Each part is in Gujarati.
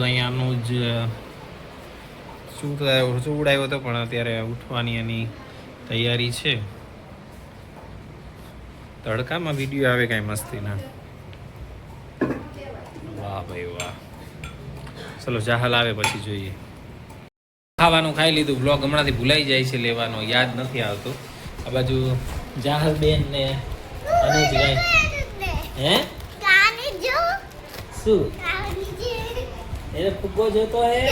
અહીંયાનું જ સુવડાવ્યો હતો, પણ અત્યારે ઉઠવાની એની તૈયારી છે. તડકામાં વિડીયો આવે કાંઈ મસ્તીના. વાહ ભાઈ વાહ. ચલો જાહલ આવે પછી જોઈએ. ખાવાનું ખાઈ લીધું. બ્લોગ હમણાંથી ભૂલાઈ જાય છે લેવાનો, યાદ નથી આવતો. આ બાજુ જાહલ બેન ને અનુજભાઈ હે શું એને ફૂગો જોતો હે.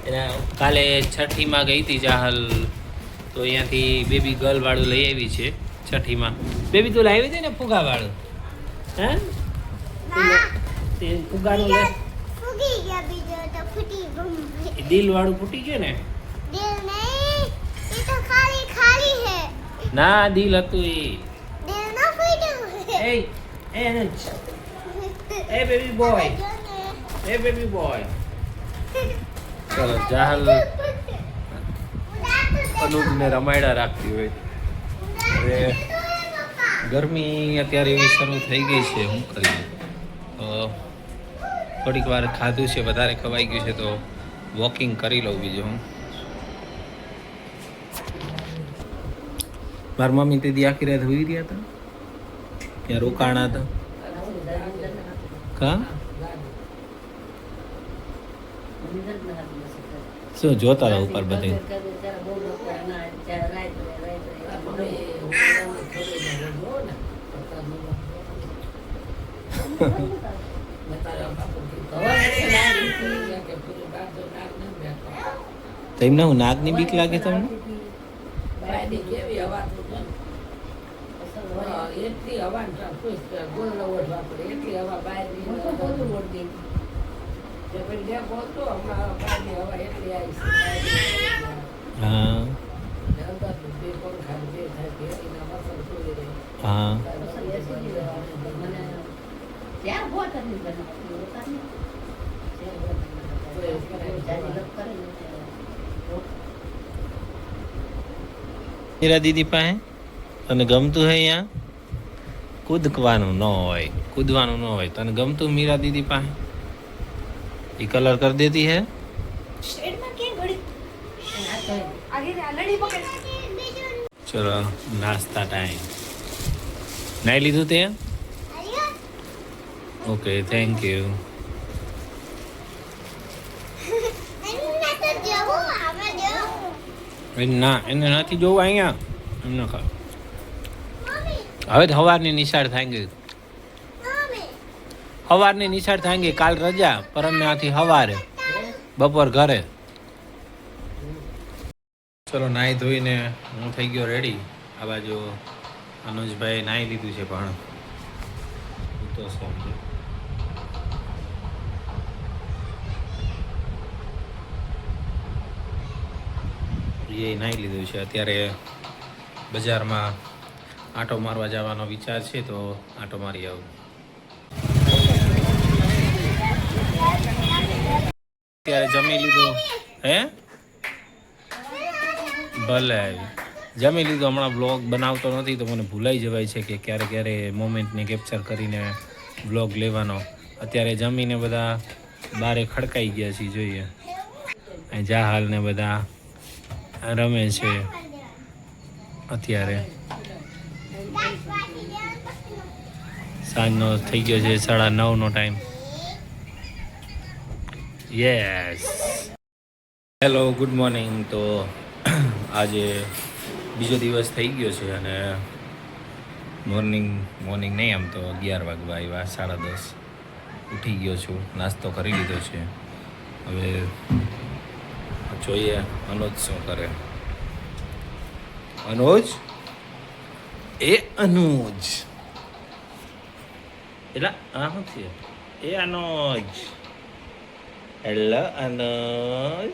એના કાલે છઠ્ઠીમાં ગઈ હતી જાહલ, તો અહીંયાથી બેબી ગર્લ વાળું લઈ આવી છે છઠ્ઠીમાં. બેબી તું લાવી હતી ને ફુગા વાળું? હે તે ફુગાનું લે ફૂગી ગયા, બીજો તો ફૂટી ગયું. દિલ વાળું ફૂટી ગયું ને? દિલ નહીં, એ તો ખાલી ખાલી હે. ના દિલ હતું એ. દિલ ના ફૂટ્યું. એ અનુજ, એ બેબી બોય, એ બેબી બોય. ચલો જાહલ અનુજને રમાયડા રાખતી હોય. હવે ગરમી અત્યારે એવી શરૂ થઈ ગઈ છે, શું કરીએ. થોડીક વાર ખાધું છે, વધારે ખવાઈ ગયું છે તો વોકિંગ કરી લઉં. બીજું હું મારી મમ્મી તેથી આખી રાત હોઈ રહ્યા હતા, ત્યાં રોકાણા હતા. કા શું જોતા રહો ઉપર બધે? તેમને હું નાગની બીક લાગે તમને? હા હા મીરા દીદી પાસે તને ગમતું હે? અહીંયા કૂદવાનું ન હોય, કૂદવાનું ન હોય. તને ગમતું મીરા દીદી પાસે? એ કલર કરી દેતી હે. ચલો નાસ્તા ટાઈમ. નાઈ લીધું તે? Okay thank you. ના એને નથી જોવું અહીંયા. એમને હવે સવારની નિશાળ થાય ગઈ, સવારની નિશાળ થાય ગઈ. કાલ રજા, પરમ ત્યાંથી સવારે, બપોર ઘરે. ચલો નાહી ધોઈને હું થઈ ગયો રેડી. આ બાજુ અનુજભાઈ નાહી લીધું છે, પણ હું તો સમજુ એ નાહી લીધું છે. અત્યારે બજારમાં આંટો મારવા જવાનો વિચાર છે, તો આંટો મારી આવું. અત્યારે જમી લીધું હે? ભલે જમી લીધું. હમણાં બ્લોગ બનાવતો નથી તો મને ભૂલાઈ જવાય છે કે ક્યારે ક્યારે મોમેન્ટને કેપ્ચર કરીને બ્લોગ લેવાનો. અત્યારે જમીને બધા બારે ખડકાઈ ગયા છીએ. જોઈએ જાહાલ ને બધા રમે છે. અત્યારે સાંજનો થઈ ગયો છે 9:30નો time. Yes hello good morning. તો આજે બીજો દિવસ થઈ ગયો છે અને મોર્નિંગ નહીં, આમ તો 11 વાગવા આવ્યા, 10:30 ઉઠી ગયો છું. નાસ્તો કરી લીધો છે. હવે જોઈએ અનુજ શું કરે. અનુજ અનુજ એટલે આ શું છે? અનુજ હેલો અનુજ.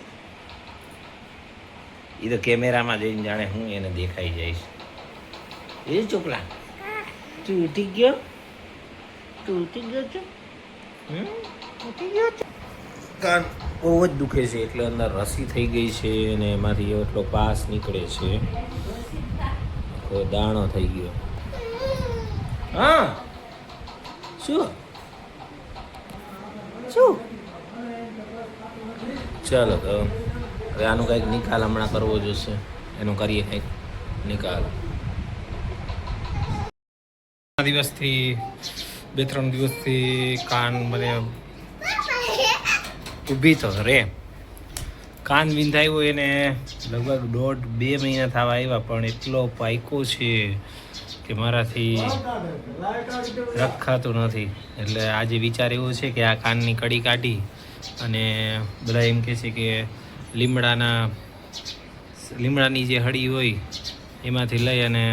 એ તો કેમેરામાં જોઈને જાણે હું એને દેખાઈ જઈશ. એ ચોકલા તું ઉઠી ગયો? તું ઉઠી ગયો છો? ઉઠી ગયો છો? કાન બહુ જ દુખે છે, એટલે અંદર રસી થઈ ગઈ છે અને એમાંથી એટલો પાસ નીકળે છે. દાણો થઈ ગયો. હા શું શું ચાલો તો હવે આનું કંઈક નિકાલ હમણાં કરવો જોશે, એનું કરીએ કંઈક નિકાલ. દિવસથી 2-3 દિવસથી કાન મને ઊભી તો રે કાન વિંધાયું એને લગભગ 1.5-2 મહિના થવા આવ્યા, પણ એટલો પાયકો છે કે મારાથી રખાતું નથી. એટલે આજે વિચાર એવો છે કે આ કાનની કડી કાઢી અને બધા એમ કહે છે કે લીમડાની જે હળી હોય એમાંથી લઈ અને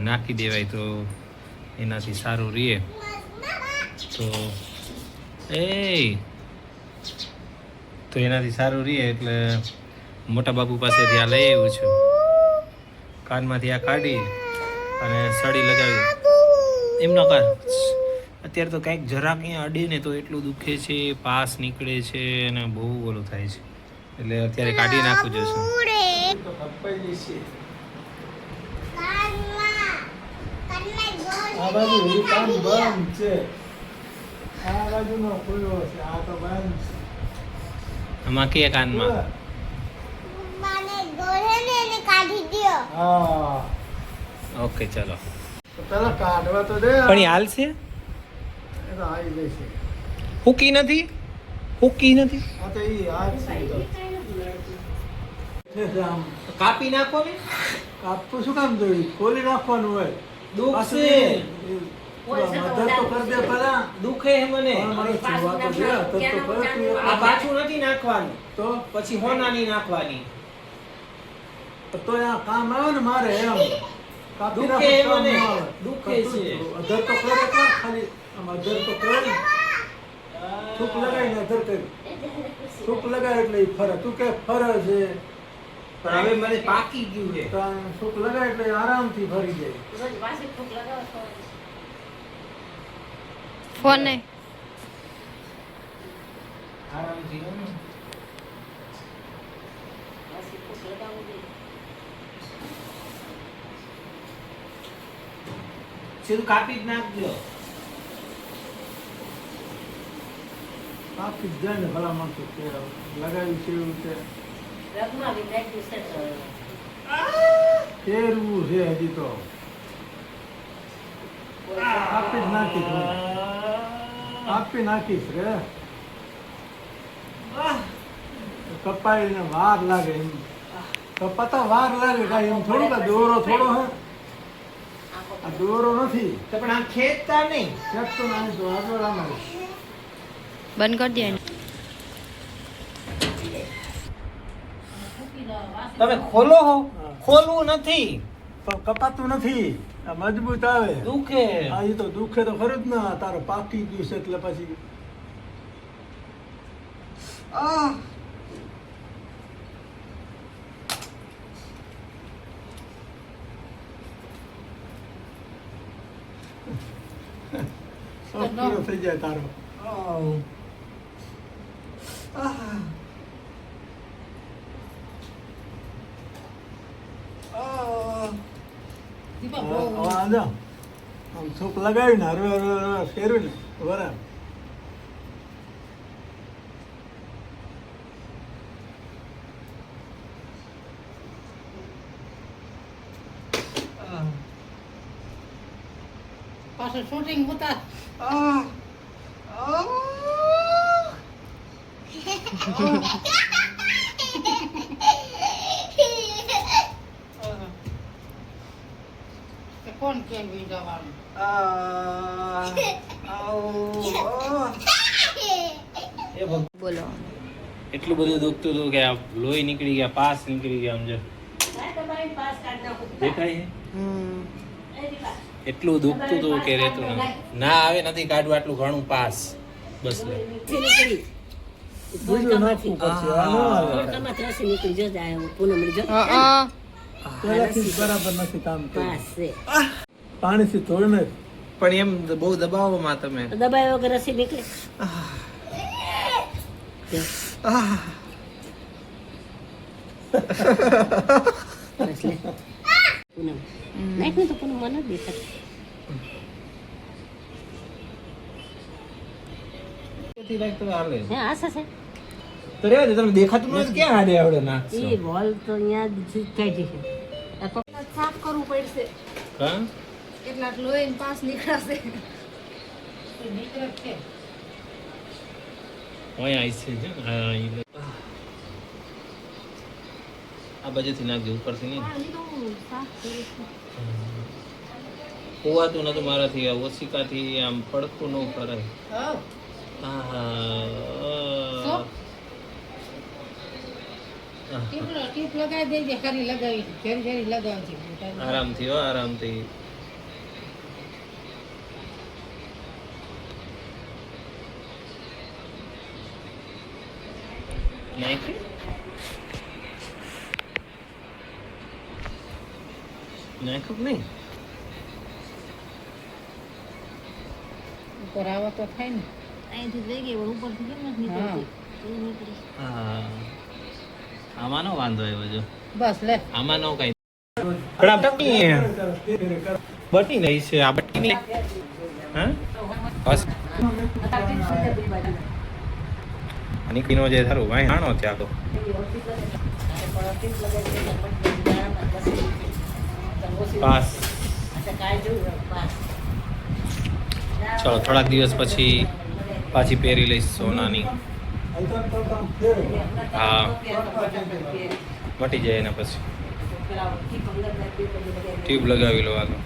નાખી દેવાય તો એનાથી સારું રહે. તો એનાથી સારું રહે એટલે મોટા બાપુ પાસેથી આ લઈ આવ્યું છું. કાનમાંથી આ કાઢી અને સળી લગાવી એમ ન કર. અત્યારે તો કંઈક જરાક અહીંયા અડે ને તો એટલું દુખે છે, પાસ નીકળે છે અને બહુ ઓલું થાય છે, એટલે અત્યારે કાઢી નાખવું જોઈશે. આ બાજુ એ કાન બંધ છે, આ બાજુનો ખુલ્લો છે, આ તો બંધ છે. આમાં કે કાનમાં મને ગોળે ને એને કાઢી દ્યો. હા ઓકે ચલો. તો પેલા કાઢવા તો દે. પણ એ હાલશે? એ તો આવી જશે. હુકી નથી, હુકી નથી. આ તો ઈ હાથ છે તો આમ કાપી નાખો ને. કાપવું શું કામ જોઈએ? ખોલી નાખવાનું હોય. દુખશે, મદદ તો કર દે પેલા. દુખે હે મને. પણ મને જોવા તો દે, મદદ તો કર તું. આ પાછું નથી નાખવાનું, તો પછી હોનાની નાખવાની. તો આ કામ આવે ને મારે એમ કાપી દુખે નાખો મને, કામ આવે. દુખે છે. અધર તો કરે કોણ? ખાલી આમ અધર તો કરે. થૂક લગાવીને અધર કરી. થૂક લગાય એટલે ઈ ફરે. તું કે ફરે છે. પણ હવે મને પાકી ગયું છે. તો આ થૂક લગાય એટલે આરામથી ફરી જાય. ફોન ને આરામથી હો ને. સીધું કાપી જ નાખજો. કાપી જ જાય ને ભલા માણસો કે લગાવ્યું છે એવું છે. કેરવું છે હજી તો. કાપી જ નાખીશ હું. કાપી નાખીશ રે. કપાઈને વાર લાગે એમ. કપાતા વાર લાગે કાંઈ એમ થોડું કે દોરો થોડો હે. આ દોરો નથી. તો પણ આમ ખેંચતા નહીં. ખેંચતો નહીં તો આગળ આમાં. બંધ કરી દે. તમે ખોલો હો, ખોલવું નથી. પણ કપાતું નથી. આ મજબૂત આવે. દુખે. હા એ તો દુખે તો ખરું જ ના. તારે પાકી ગયું છે એટલે પછી પૂરો થઈ જાય તારો. આમ થૂક લગાવીને હરવે હરવે ફેરવીને બરાબર. પાછું શૂટિંગ ઉતાર. કોણ કેમ જવાનું? બોલો. એટલું બધું દુખતું હતું કે આ લોહી નીકળી ગયા, પાસ નીકળી ગયા. સમજો દેખાય છે? એટલું દુખતું હતું કે રહેતું નથી. ના આવે નથી કાઢવું આટલું ઘણું પાસ. બસ લે. બીજું નાખવું પડશે. આ ન આવે. પહેલાથી જ બરાબર નથી કામ કર્યું. પાણીથી ધોઈને પણ એમ બહુ દબાવવામાં તમે દબાઈ વગર રસી નીકળે. બસ લે. પૂનમ નાખ ને તો પૂનમ મને જ દેખાય. વ્યવસ્થિત રાખ તો હાલે હે આશે છે તો રે તમે દેખાતું નથી ક્યાં હાડે આવડે નાખશો એ બોલ તો અહીંયા થઈ જશે આ તો સાફ કરવું પડશે હા કેટલાક લોહીને પાસ નીકળાશે દીકરો છે ઓય આઈ છે જ હા ઈ લે. આ બાજુથી નાખજો ઉપરથી નહીં હોવાતું નતું મારાથી આ ઓશિકાથી આમ પડખું ન કરાય ટીપ લગાવી દેજે ખરી લગાવી ફેરી ફેરી લગાવજે આરામથી હો આરામથી નાખી નાખ્યું કે નહીં ઉપર આવા તો થાય ને અહીંથી જઈ ગઈ પણ ઉપરથી કેમ નથી નીકળતી એ નીકળી હા આમાં નો વાંધો આવ્યો જો બસ લે આમાં નો કઈ બટી નહીં છે આ બટી નહીં હા બસ અને કીનો જે થારું ભાઈ હાણો ત્યાં તો પાસ ચલો થોડાક દિવસ પછી પાછી પહેરી લઈશ સોનાની હા મટી જાય એના પછી ટ્યુબ લગાવી લો આગળ